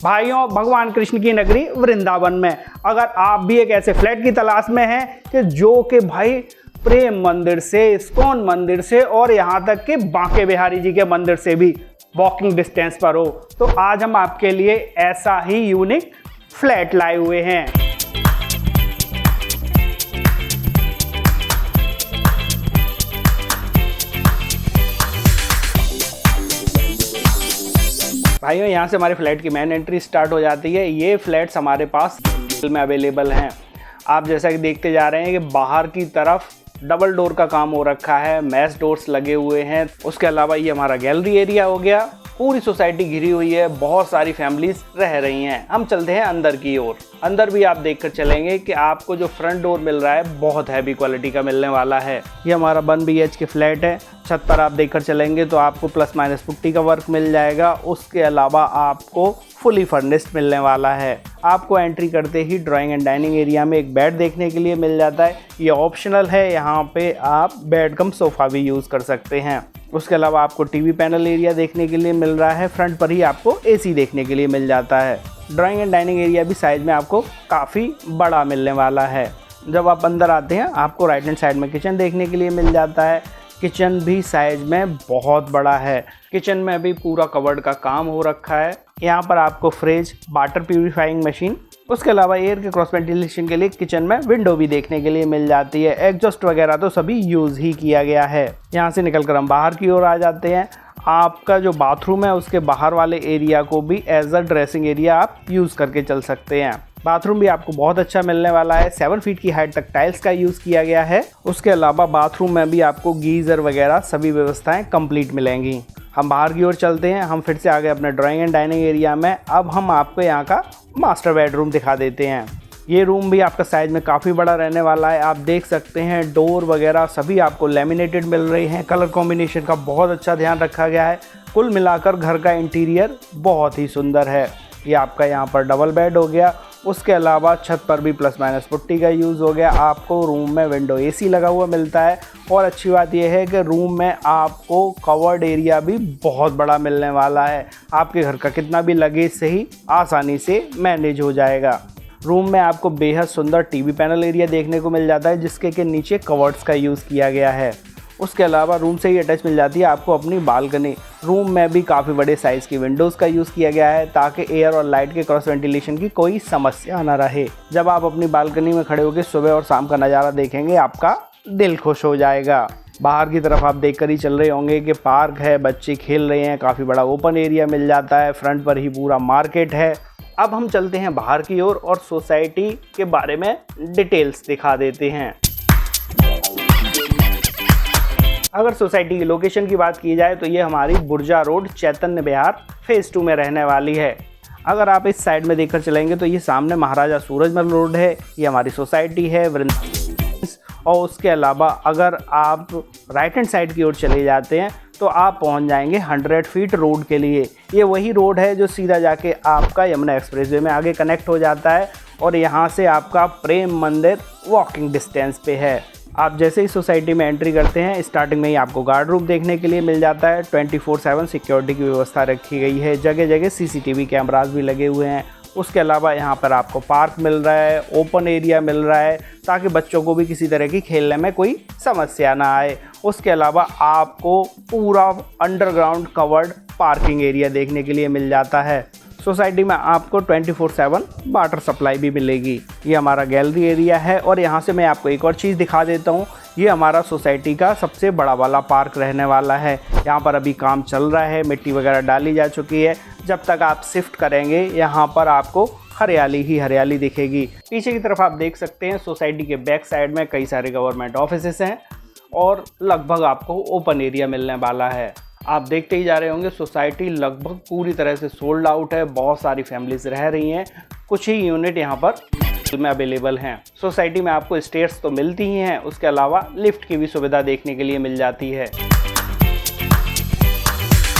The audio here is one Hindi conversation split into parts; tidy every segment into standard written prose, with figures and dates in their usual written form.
भाइयों, भगवान कृष्ण की नगरी वृंदावन में अगर आप भी एक ऐसे फ्लैट की तलाश में हैं कि जो कि भाई प्रेम मंदिर से, इस्कॉन मंदिर से और यहाँ तक कि बांके बिहारी जी के मंदिर से भी वॉकिंग डिस्टेंस पर हो, तो आज हम आपके लिए ऐसा ही यूनिक फ्लैट लाए हुए हैं। भाइयों, यहाँ से हमारे फ्लैट की मेन एंट्री स्टार्ट हो जाती है। ये फ्लैट्स हमारे पास में अवेलेबल हैं। आप जैसा कि देखते जा रहे हैं कि बाहर की तरफ डबल डोर का काम हो रखा है, मैश डोर्स लगे हुए हैं। उसके अलावा ये हमारा गैलरी एरिया हो गया। पूरी सोसाइटी घिरी हुई है, बहुत सारी फैमिलीज रह रही हैं। हम चलते हैं अंदर की ओर। अंदर भी आप देखकर चलेंगे कि आपको जो फ्रंट डोर मिल रहा है बहुत हैवी क्वालिटी का मिलने वाला है। ये हमारा 1 BHK फ्लैट है। छत पर आप देखकर चलेंगे तो आपको प्लस माइनस पुट्टी का वर्क मिल जाएगा। उसके अलावा आपको फुली फर्निश्ड मिलने वाला है। आपको एंट्री करते ही ड्राइंग एंड डाइनिंग एरिया में एक बेड देखने के लिए मिल जाता है। ये ऑप्शनल है, यहाँ पे आप बेड कम सोफ़ा भी यूज़ कर सकते हैं। उसके अलावा आपको टीवी पैनल एरिया देखने के लिए मिल रहा है। फ्रंट पर ही आपको AC देखने के लिए मिल जाता है। ड्राइंग एंड डाइनिंग एरिया भी साइज़ में आपको काफ़ी बड़ा मिलने वाला है। जब आप अंदर आते हैं आपको राइट हैंड साइड में किचन देखने के लिए मिल जाता है। किचन भी साइज में बहुत बड़ा है। किचन में भी पूरा कवर्ड का काम हो रखा है। यहाँ पर आपको फ्रिज, वाटर प्यूरिफाइंग मशीन, उसके अलावा एयर के क्रॉस वेंटिलेशन के लिए किचन में विंडो भी देखने के लिए मिल जाती है। एग्जॉस्ट वगैरह तो सभी यूज़ ही किया गया है। यहाँ से निकलकर हम बाहर की ओर आ जाते हैं। आपका जो बाथरूम है उसके बाहर वाले एरिया को भी एज अ ड्रेसिंग एरिया आप यूज़ करके चल सकते हैं। बाथरूम भी आपको बहुत अच्छा मिलने वाला है। 7 फीट की हाइट तक टाइल्स का यूज़ किया गया है। उसके अलावा बाथरूम में भी आपको गीज़र वगैरह सभी व्यवस्थाएं कंप्लीट मिलेंगी। हम बाहर की ओर चलते हैं। हम फिर से आ गए अपने ड्राइंग एंड डाइनिंग एरिया में। अब हम आपको यहाँ का मास्टर बेडरूम दिखा देते हैं। ये रूम भी आपका साइज में काफ़ी बड़ा रहने वाला है। आप देख सकते हैं डोर वगैरह सभी आपको लेमिनेटेड मिल रही हैं। कलर कॉम्बिनेशन का बहुत अच्छा ध्यान रखा गया है। कुल मिलाकर घर का इंटीरियर बहुत ही सुंदर है। ये आपका यहाँ पर डबल बेड हो गया। उसके अलावा छत पर भी प्लस माइनस पुट्टी का यूज़ हो गया। आपको रूम में विंडो AC लगा हुआ मिलता है। और अच्छी बात यह है कि रूम में आपको कवर्ड एरिया भी बहुत बड़ा मिलने वाला है। आपके घर का कितना भी लगेज से ही आसानी से मैनेज हो जाएगा। रूम में आपको बेहद सुंदर टीवी पैनल एरिया देखने को मिल जाता है, जिसके के नीचे कवर्ड्स का यूज़ किया गया है। उसके अलावा रूम से ही अटैच मिल जाती है आपको अपनी बालकनी। रूम में भी काफ़ी बड़े साइज़ की विंडोज़ का यूज़ किया गया है ताकि एयर और लाइट के क्रॉस वेंटिलेशन की कोई समस्या ना रहे। जब आप अपनी बालकनी में खड़े होकर सुबह और शाम का नज़ारा देखेंगे आपका दिल खुश हो जाएगा। बाहर की तरफ आप देखकर ही चल रहे होंगे कि पार्क है, बच्चे खेल रहे हैं, काफ़ी बड़ा ओपन एरिया मिल जाता है। फ्रंट पर ही पूरा मार्केट है। अब हम चलते हैं बाहर की ओर और सोसाइटी के बारे में डिटेल्स दिखा देते हैं। अगर सोसाइटी की लोकेशन की बात की जाए तो ये हमारी बुर्जा रोड, चैतन्य विहार फेज़ 2 में रहने वाली है। अगर आप इस साइड में देखकर चलेंगे तो ये सामने महाराजा सूरजमल रोड है। ये हमारी सोसाइटी है वृंदावन। और उसके अलावा अगर आप राइट हैंड साइड की ओर चले जाते हैं तो आप पहुंच जाएंगे 100 फीट रोड के लिए। ये वही रोड है जो सीधा जाके आपका यमुना एक्सप्रेसवे में आगे कनेक्ट हो जाता है और यहाँ से आपका प्रेम मंदिर वॉकिंग डिस्टेंस पे है। आप जैसे ही सोसाइटी में एंट्री करते हैं स्टार्टिंग में ही आपको गार्ड रूम देखने के लिए मिल जाता है। 24/7 सिक्योरिटी की व्यवस्था रखी गई है। जगह जगह CCTV कैमरास भी लगे हुए हैं। उसके अलावा यहाँ पर आपको पार्क मिल रहा है, ओपन एरिया मिल रहा है ताकि बच्चों को भी किसी तरह की खेलने में कोई समस्या ना आए। उसके अलावा आपको पूरा अंडरग्राउंड कवर्ड पार्किंग एरिया देखने के लिए मिल जाता है। सोसाइटी में आपको 24/7 वाटर सप्लाई भी मिलेगी। ये हमारा गैलरी एरिया है और यहाँ से मैं आपको एक और चीज़ दिखा देता हूँ। ये हमारा सोसाइटी का सबसे बड़ा वाला पार्क रहने वाला है। यहाँ पर अभी काम चल रहा है, मिट्टी वगैरह डाली जा चुकी है। जब तक आप शिफ्ट करेंगे यहाँ पर आपको हरियाली ही हरियाली दिखेगी। पीछे की तरफ आप देख सकते हैं सोसाइटी के बैक साइड में कई सारे गवर्नमेंट ऑफिसेस हैं और लगभग आपको ओपन एरिया मिलने वाला है। आप देखते ही जा रहे होंगे सोसाइटी लगभग पूरी तरह से सोल्ड आउट है। बहुत सारी फैमिलीज रह रही हैं। कुछ ही यूनिट यहाँ पर में अवेलेबल हैं। सोसाइटी में आपको स्टेयर्स तो मिलती ही हैं, उसके अलावा लिफ्ट की भी सुविधा देखने के लिए मिल जाती है।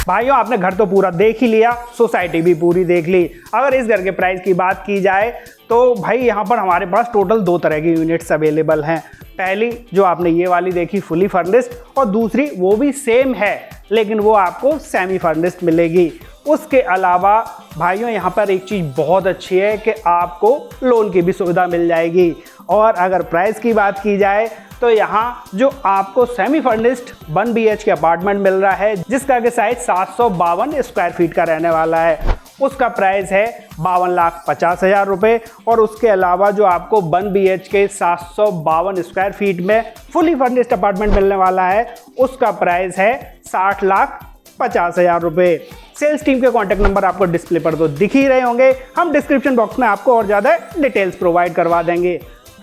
भाइयों, आपने घर तो पूरा देख ही लिया, सोसाइटी भी पूरी देख ली। अगर इस घर के प्राइस की बात की जाए तो भाई यहाँ पर हमारे पास टोटल 2 तरह की यूनिट्स अवेलेबल हैं। पहली जो आपने ये वाली देखी फुली फर्निश्ड और दूसरी वो भी सेम है लेकिन वो आपको सेमी फर्निश्ड मिलेगी। उसके अलावा भाइयों यहाँ पर एक चीज़ बहुत अच्छी है कि आपको लोन की भी सुविधा मिल जाएगी। और अगर प्राइस की बात की जाए तो यहाँ जो आपको सेमी फर्निश्ड 1 BHK अपार्टमेंट मिल रहा है, जिसका कि साइज 752 स्क्वायर फीट का रहने वाला है, उसका प्राइस है 52,50,000 रुपये। और उसके अलावा जो आपको 1 BHK 752 स्क्वायर फीट में फुली फर्निश्ड अपार्टमेंट मिलने वाला है, उसका प्राइस है 60,50,000 रुपये। सेल्स टीम के कॉन्टैक्ट नंबर आपको डिस्प्ले पर तो दिख ही रहे होंगे, हम डिस्क्रिप्शन बॉक्स में आपको और ज़्यादा डिटेल्स प्रोवाइड करवा देंगे।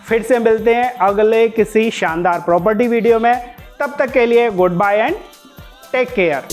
फिर से मिलते हैं अगले किसी शानदार प्रॉपर्टी वीडियो में, तब तक के लिए goodbye and take care.